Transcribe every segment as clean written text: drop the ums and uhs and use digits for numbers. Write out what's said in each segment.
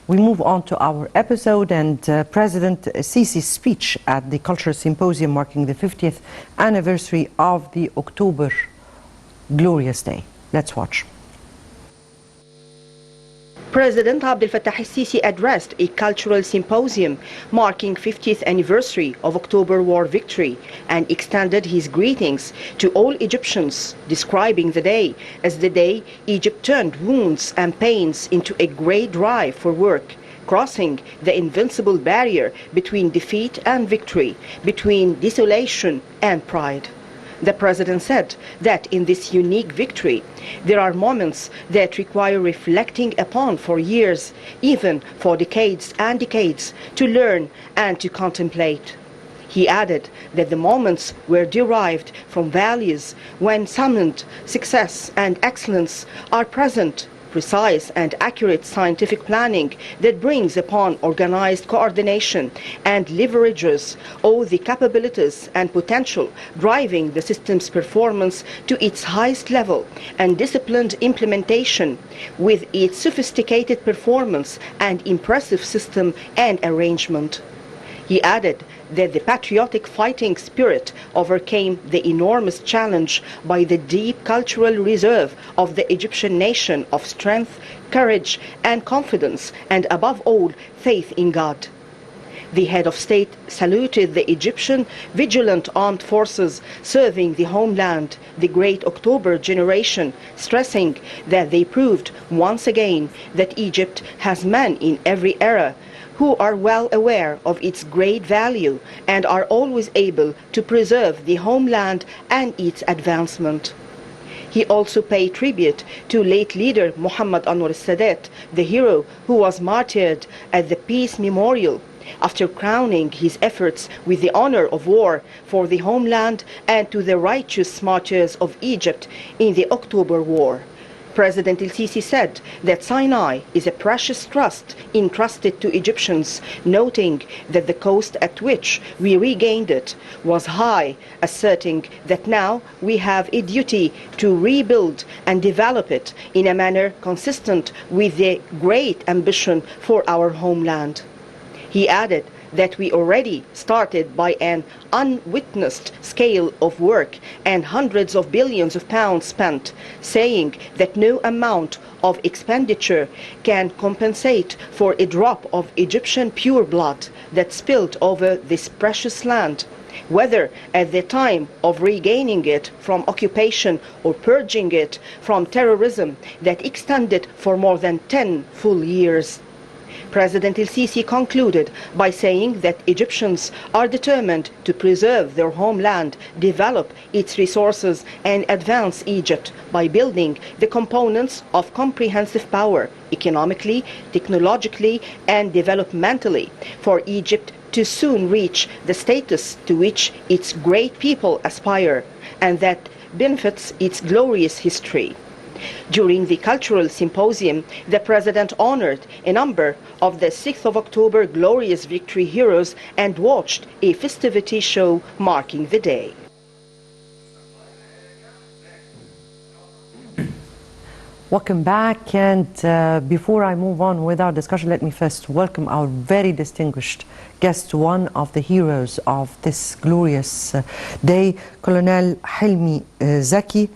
We move on to our episode, and President Sisi's speech at the Cultural Symposium marking the 50th anniversary of the October Glorious Day. Let's watch. President Abdel Fattah el-Sisi addressed a cultural symposium marking 50th anniversary of October War victory and extended his greetings to all Egyptians, describing the day as the day Egypt turned wounds and pains into a great drive for work, crossing the invincible barrier between defeat and victory, between desolation and pride. The President said that in this unique victory, there are moments that require reflecting upon for years, even for decades and decades, to learn and to contemplate. He added that the moments were derived from values when summoned success and excellence are present, precise and accurate scientific planning that brings upon organized coordination and leverages all the capabilities and potential driving the system's performance to its highest level, and disciplined implementation with its sophisticated performance and impressive system and arrangement. He added that the patriotic fighting spirit overcame the enormous challenge by the deep cultural reserve of the Egyptian nation of strength, courage and confidence, and above all, faith in God. The head of state saluted the Egyptian vigilant armed forces serving the homeland, the Great October generation, stressing that they proved once again that Egypt has men in every era who are well aware of its great value and are always able to preserve the homeland and its advancement. He also paid tribute to late leader Muhammad Anwar al-Sadat, the hero who was martyred at the Peace Memorial, after crowning his efforts with the honor of war for the homeland, and to the righteous martyrs of Egypt in the October War. President el-Sisi said that Sinai is a precious trust entrusted to Egyptians, noting that the cost at which we regained it was high, asserting that now we have a duty to rebuild and develop it in a manner consistent with the great ambition for our homeland. He added that we already started by an unwitnessed scale of work and hundreds of billions of pounds spent, saying that no amount of expenditure can compensate for a drop of Egyptian pure blood that spilled over this precious land, whether at the time of regaining it from occupation or purging it from terrorism that extended for more than 10 full years. President el-Sisi concluded by saying that Egyptians are determined to preserve their homeland, develop its resources, and advance Egypt by building the components of comprehensive power, economically, technologically, and developmentally, for Egypt to soon reach the status to which its great people aspire, and that benefits its glorious history. During the cultural symposium, the President honored a number of the 6th of October Glorious Victory heroes and watched a festivity show marking the day. Welcome back, and before I move on with our discussion, let me first welcome our very distinguished guest, one of the heroes of this glorious day, Colonel Helmy Zaki,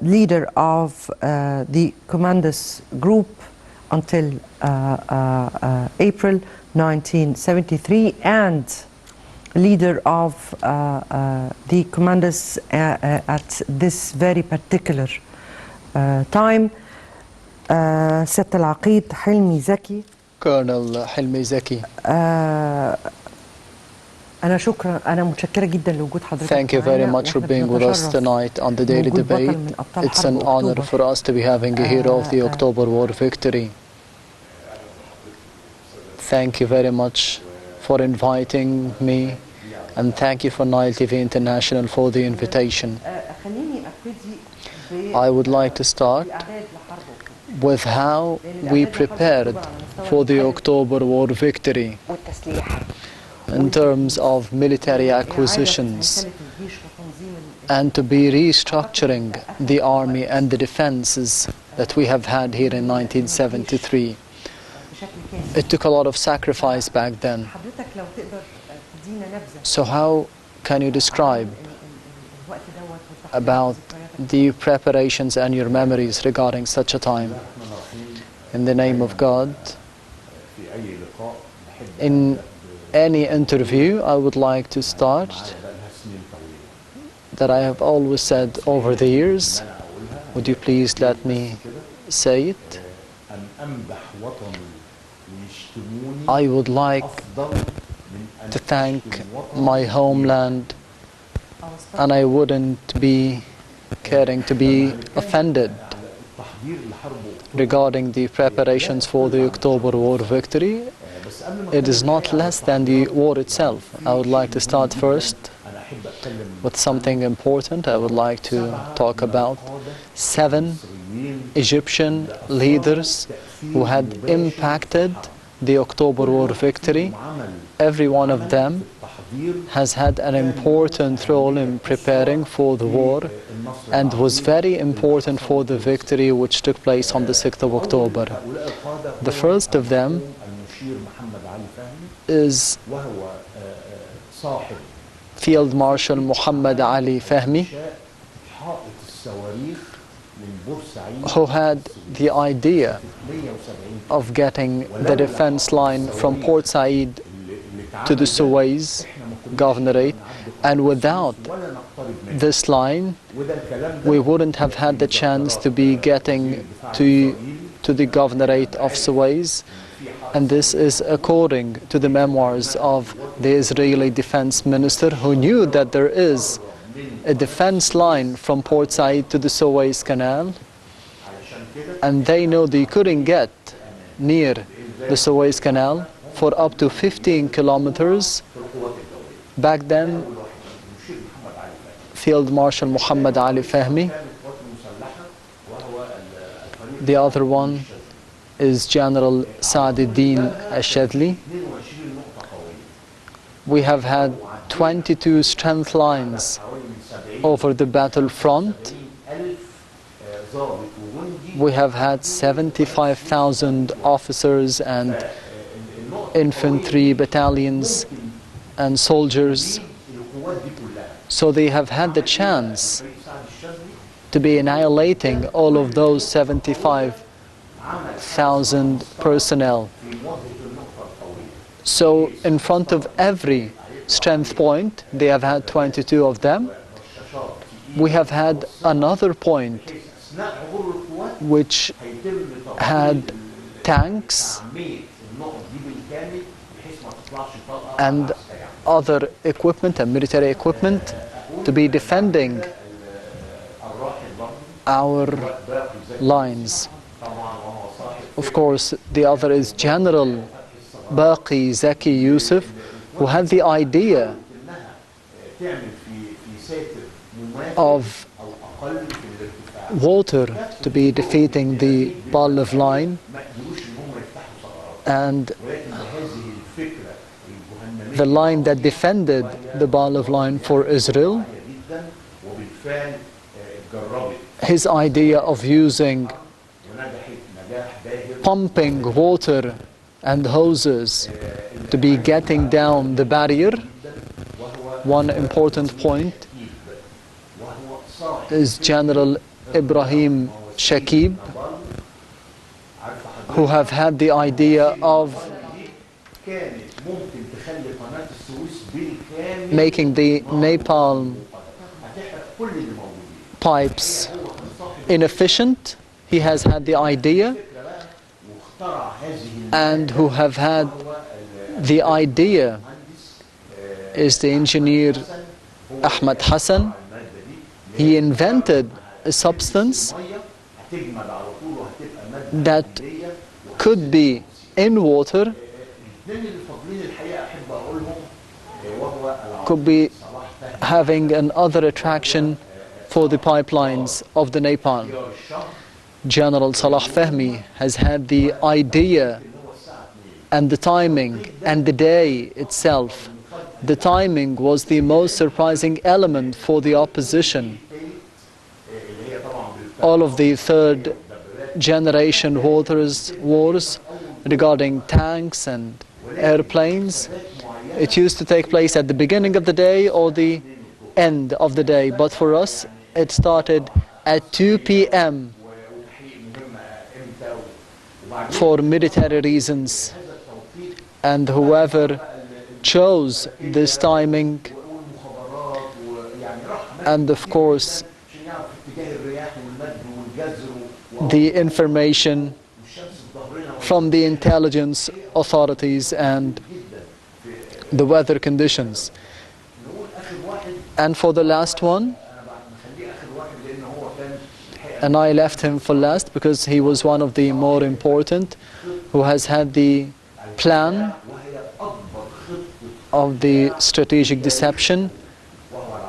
leader of the Commandos Group until April 1973, and leader of the Commandos at this very particular time. سيادة العقيد حلمي زكي. Colonel Helmy Zaki. أنا متشكرة جدا لوجود حضرتك. Thank you very much for being with us tonight on the daily debate. It's an honor for us to be having a hero of the October War victory. Thank you very much for inviting me, and thank you for Nile TV International for the invitation. I would like to start with how we prepared for the October War victory in terms of military acquisitions and to be restructuring the army and the defenses that we have had here in 1973. It took a lot of sacrifice back then. حضرتك لو تقدر تدينا نبذة So how can you describe الوقت دوت about the preparations and your memories regarding such a time? In the name of God, in any interview, I would like to start that I have always said over the years. Would you please let me say it? I would like to thank my homeland, and I wouldn't be caring to be offended regarding the preparations for the October War victory. It is not less than the war itself. I would like to start first with something important. I would like to talk about 7 Egyptian leaders who had impacted the October War victory. Every one of them has had an important role in preparing for the war and was very important for the victory which took place on the 6th of October. The first of them is Field Marshal Muhammad Ali Fahmy, who had the idea of getting the defense line from Port Said to the Suez Governorate, and without this line we wouldn't have had the chance to be getting to the Governorate of Suez. And this is according to the memoirs of the Israeli defense minister, who knew that there is a defense line from Port Said to the Suez Canal, and they know they couldn't get near the Suez Canal for up to 15 kilometers. Back then, Field Marshal Muhammad Ali Fahmy. The other one is General Sa'd-ed-Din al-Shadli. We have had 22 strength lines over the battlefront. We have had 75,000 officers and infantry battalions and soldiers. So they have had the chance to be annihilating all of those 75,000 personnel. So in front of every strength point, they have had 22 of them. We have had another point which had tanks and other equipment and military equipment to be defending our lines. Of course, the other is General Zaki Yusuf, who had the idea of water to be defeating the Bal line, and the line that defended the Bal line for Israel. His idea of using pumping water and hoses to be getting down the barrier. One important point is General Ibrahim Shakib, who have had the idea of making the napalm pipes inefficient. He has had the idea, and who have had the idea is the engineer Ahmad Hassan. He invented a substance that could be in water, could be having another attraction for the pipelines of the napalm. General Salah Fahmy has had the idea and the timing and the day itself. The timing was the most surprising element for the opposition. All of the third generation wars regarding tanks and airplanes, it used to take place at the beginning of the day or the end of the day. But for us, it started at 2 p.m. for military reasons. And whoever chose this timing, and of course the information from the intelligence authorities and the weather conditions. And for the last one, and I left him for last because he was one of the more important, who has had the plan of the strategic deception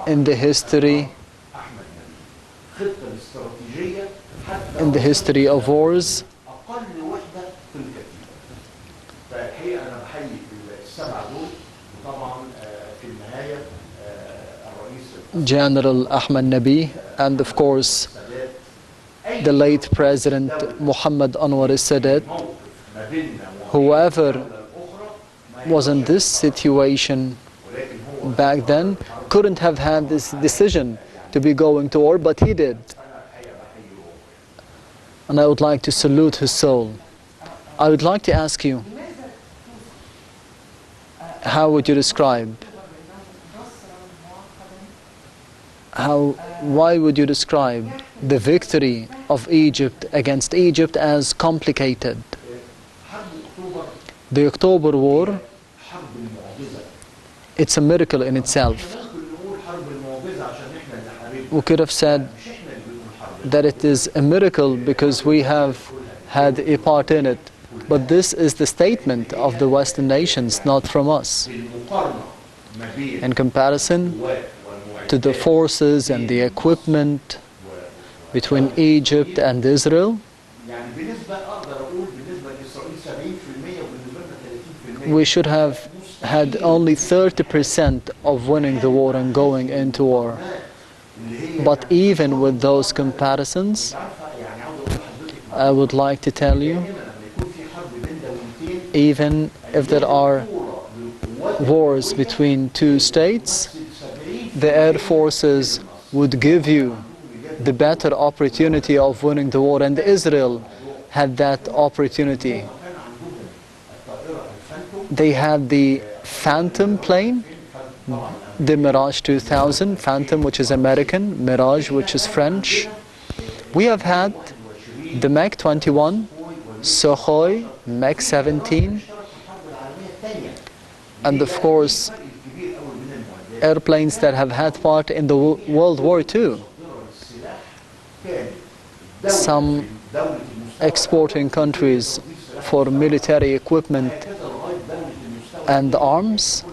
in the history of wars. General Ahmed Nabi, and of course the late President Muhammad Anwar Sadat. Whoever was in this situation back then couldn't have had this decision to be going to war, but he did. And I would like to salute his soul. I would like to ask you, how would you describe, why would you describe the victory of Egypt against Egypt as complicated? The October War, it's a miracle in itself. We could have said that it is a miracle because we have had a part in it. But this is the statement of the Western nations, not from us. In comparison to the forces and the equipment between Egypt and Israel, we should have had only 30% of winning the war and going into war. But even with those comparisons, I would like to tell you, even if there are wars between two states, the air forces would give you the better opportunity of winning the war, and Israel had that opportunity. They had the Phantom plane, the Mirage 2000, Phantom which is American, Mirage which is French. We have had the MiG-21, Sukhoi, MiG-17, and of course airplanes that have had part in the World War II. Some exporting countries for military equipment and arms,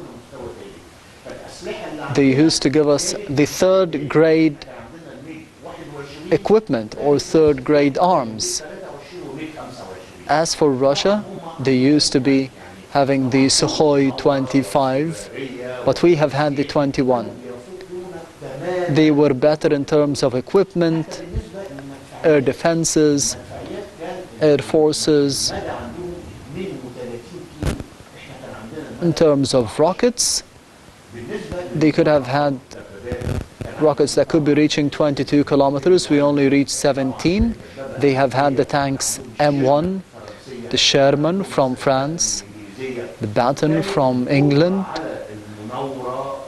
they used to give us the third grade equipment or third grade arms. As for Russia, they used to be having the Sukhoi 25, but we have had the 21. They were better in terms of equipment, air defenses, air forces. In terms of rockets, they could have had rockets that could be reaching 22 kilometers. We only reached 17. They have had the tanks M1, the Sherman from France, the Baton from England.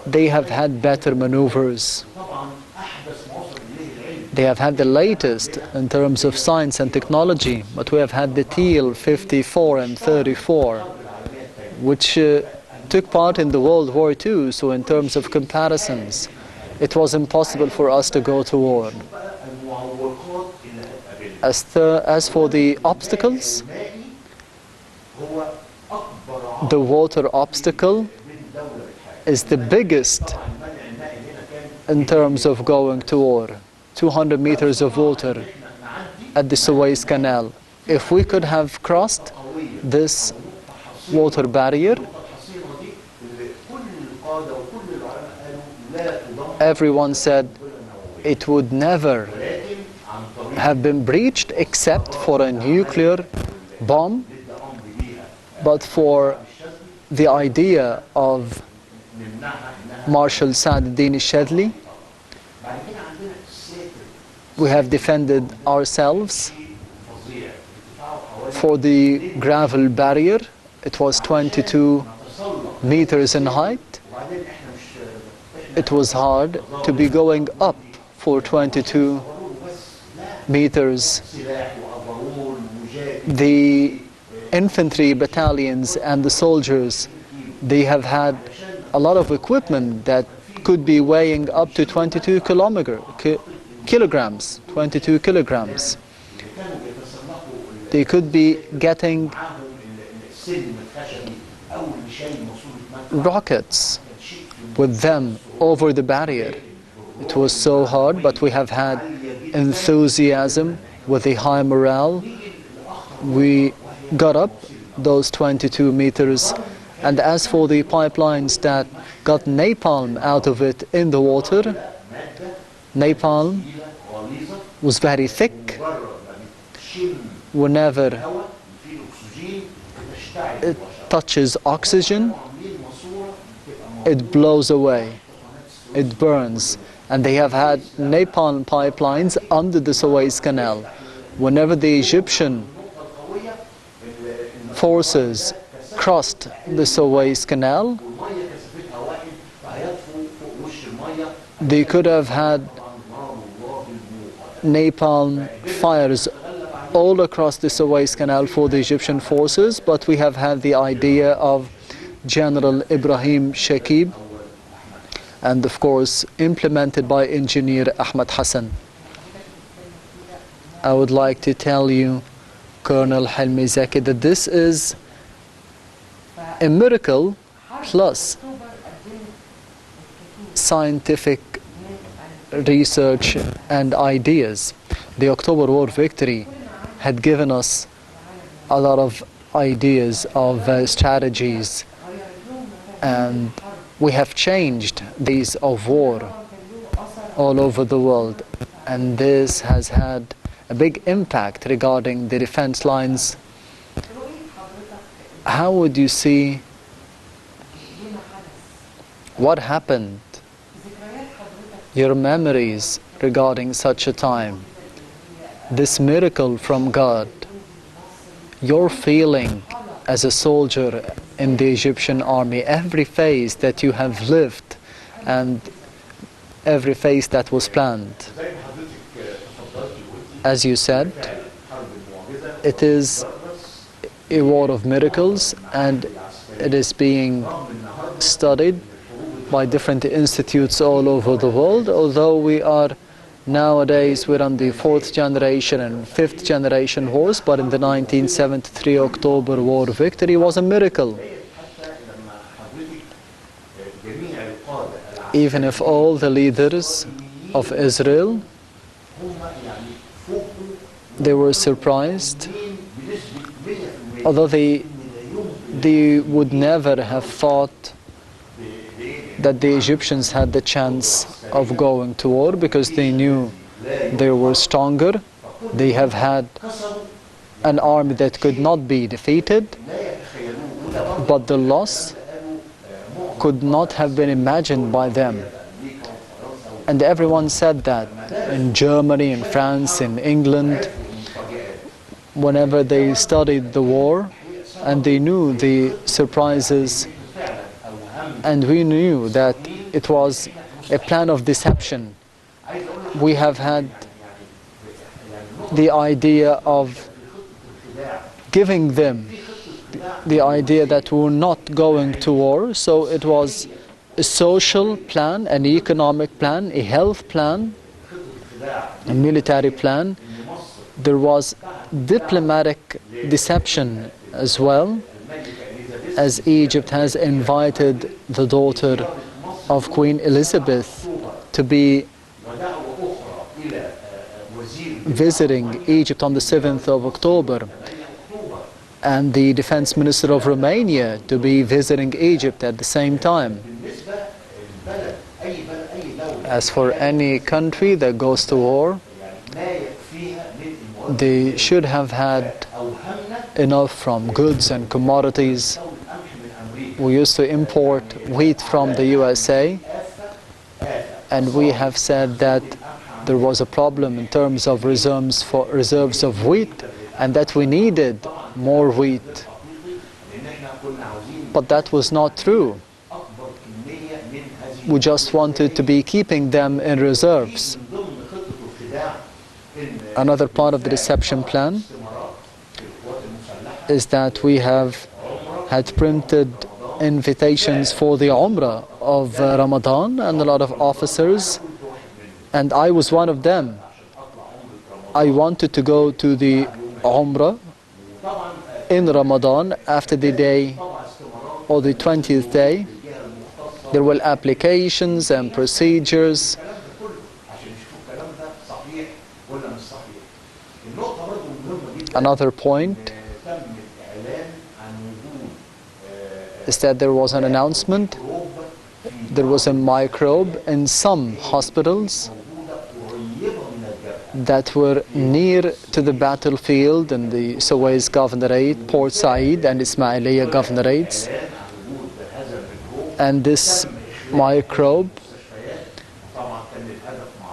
They have had better maneuvers. They have had the latest in terms of science and technology, but we have had the Teal 54 and 34, which took part in the World War II, so in terms of comparisons, it was impossible for us to go to war. As for the obstacles, the water obstacle is the biggest in terms of going to war. 200 meters of water at the Suez Canal. If we could have crossed this water barrier, everyone said it would never have been breached except for a nuclear bomb but for the idea of Marshal Sa'd-ad-Din al-Shadli, we have defended ourselves. For the gravel barrier, it was 22 meters in height. It was hard to be going up for 22 meters. The infantry battalions and the soldiers, they have had a lot of equipment that could be weighing up to 22 kilograms, 22 kilograms. They could be getting rockets with them over the barrier. It was so hard, but we have had enthusiasm with a high morale. We got up those 22 meters, and as for the pipelines that got napalm out of it in the water, napalm was very thick. Whenever it touches oxygen, it blows away, it burns. And they have had napalm pipelines under the Suez Canal. Whenever the Egyptian forces crossed the Suez Canal, they could have had napalm fires all across the Suez Canal for the Egyptian forces, but we have had the idea of General Ibrahim Shakib, and of course implemented by engineer Ahmed Hassan. I would like to tell you, Colonel Helmy Zaki, that this is a miracle plus scientific research and ideas. The October War victory had given us a lot of ideas of strategies, and we have changed days of war all over the world, and this has had a big impact regarding the defense lines. How would you see what happened? Your memories regarding such a time, this miracle from God, your feeling as a soldier in the Egyptian army, every phase that you have lived and every phase that was planned. As you said, it is a war of miracles, and it is being studied by different institutes all over the world. Although we are nowadays, we're on the 4th generation and 5th generation wars, but in the 1973 October War victory was a miracle. Even if all the leaders of Israel, they were surprised, although they would never have thought that the Egyptians had the chance of going to war, because they knew they were stronger. They have had an army that could not be defeated, but the loss could not have been imagined by them. And everyone said that in Germany, in France, in England, whenever they studied the war, and they knew the surprises, and we knew that it was a plan of deception. We have had the idea of giving them the idea that we're not going to war, so it was a social plan, an economic plan, a health plan, a military plan. There was diplomatic deception as well, as Egypt has invited the daughter of Queen Elizabeth to be visiting Egypt on the 7th of October, and the defense minister of Romania to be visiting Egypt at the same time. As for any country that goes to war, they should have had enough from goods and commodities. We used to import wheat from the USA, and we have said that there was a problem in terms of reserves of wheat, and that we needed more wheat. But that was not true. We just wanted to be keeping them in reserves. Another part of the deception plan is that we have had printed invitations for the Umrah of Ramadan, and a lot of officers, and I was one of them. I wanted to go to the Umrah in Ramadan after the day or the 20th day. There were applications and procedures. Another point is that there was an announcement. There was a microbe in some hospitals that were near to the battlefield in the Suez Governorate, Port Said and Ismailia Governorates. And this microbe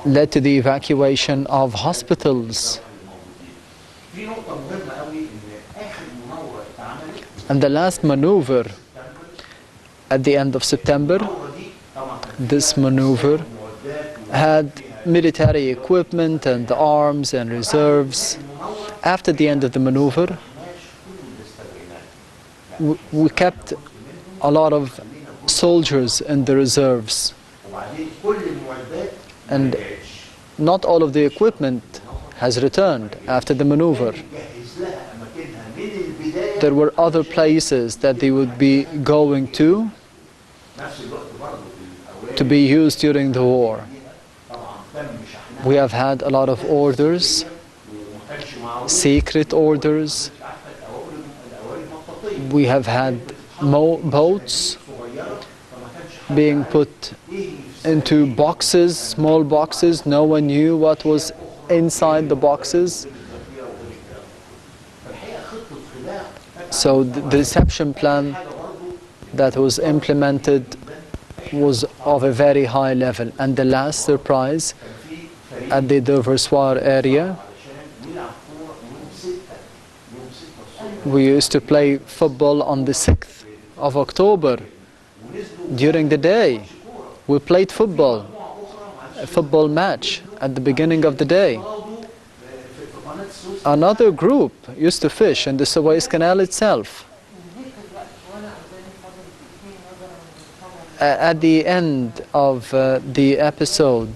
led to the evacuation of hospitals. And the last maneuver at the end of September, this maneuver had military equipment and arms and reserves. After the end of the maneuver, we kept a lot of soldiers in the reserves, and not all of the equipment has returned after the maneuver. There were other places that they would be going to be used during the war. We have had a lot of orders, secret orders. We have had boats being put into boxes, small boxes. No one knew what was inside the boxes. So the deception plan that was implemented was of a very high level. And the last surprise, at the Deversoir area, we used to play football on the 6th of October. During the day, we played football, a football match at the beginning of the day. Another group used to fish in the Suez Canal itself. At the end of the episode,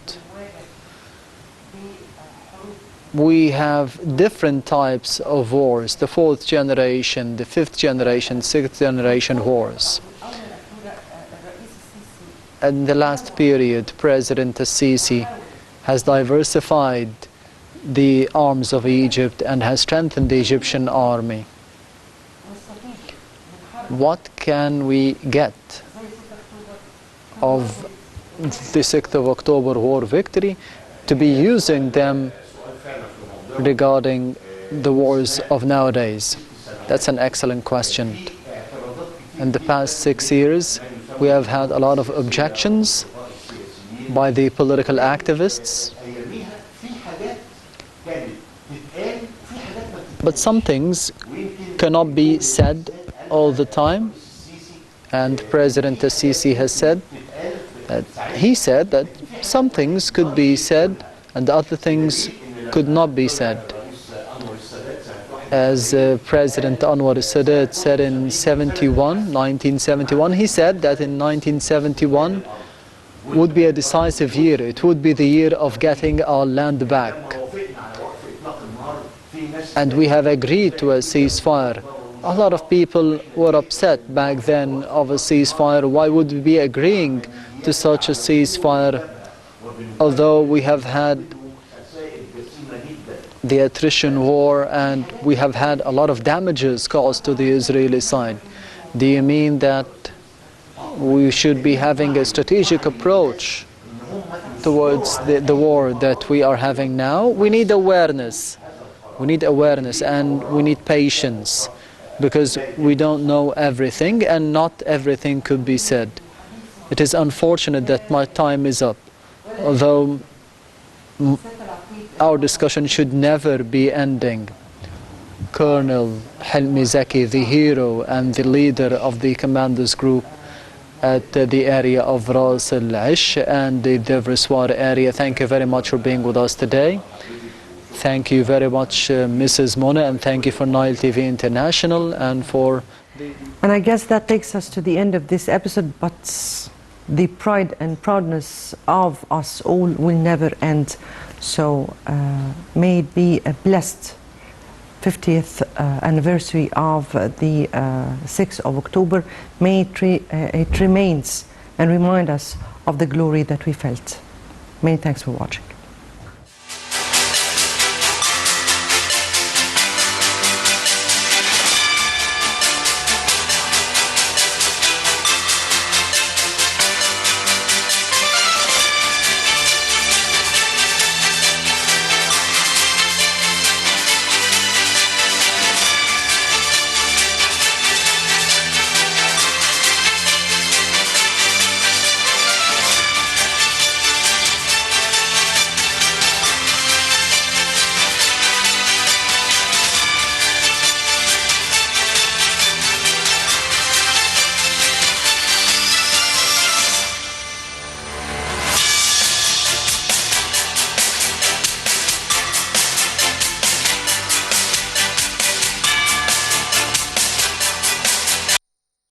we have different types of wars, the 4th generation, the 5th generation, 6th generation wars. In the last period, President Sisi has diversified the arms of Egypt and has strengthened the Egyptian army. What can we get of the 6th of October war victory to be using them regarding the wars of nowadays? That's an excellent question. In the past 6 years, we have had a lot of objections by the political activists. But some things cannot be said all the time. And President Sisi has said that some things could be said and other things could not be said. As President Anwar Sadat said in 1971, he said that in 1971 would be a decisive year. It would be the year of getting our land back. And we have agreed to a ceasefire. A lot of people were upset back then of a ceasefire. Why would we be agreeing to such a ceasefire, although we have had the attrition war and we have had a lot of damages caused to the Israeli side? Do you mean that we should be having a strategic approach towards the war that we are having now? We need awareness. We need awareness and we need patience. because we don't know everything and not everything could be said. It is unfortunate that my time is up, although our discussion should never be ending. Colonel Helmy Zaki, the hero and the leader of the commandos group at the area of Ras Al-Ish and the Devriswar area, thank you very much for being with us today. Thank you very much, Mrs. Mona, and thank you for Nile TV International and for... And I guess that takes us to the end of this episode, but the pride and proudness of us all will never end. So may it be a blessed 50th anniversary of the 6th of October. May it remains and remind us of the glory that we felt. Many thanks for watching.